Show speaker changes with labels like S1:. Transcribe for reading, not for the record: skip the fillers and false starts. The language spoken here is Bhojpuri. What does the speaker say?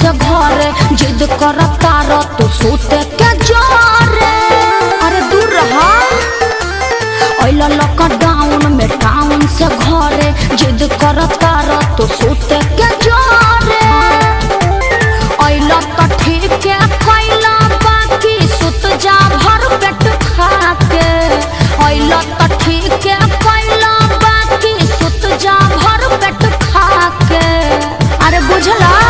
S1: से घरे जिद करता रह तो सोते के जोरे। अरे दूर रहा ओइला लॉकडाउन में टाउन से घरे जिद करता रह तो सोते के जोरे। ओइला तो ठीक है खइला बाकी सुत जा भर पेट खा के। ओइला तो ठीक है खइला बाकी सुत जा भर पेट खा के। अरे बुझला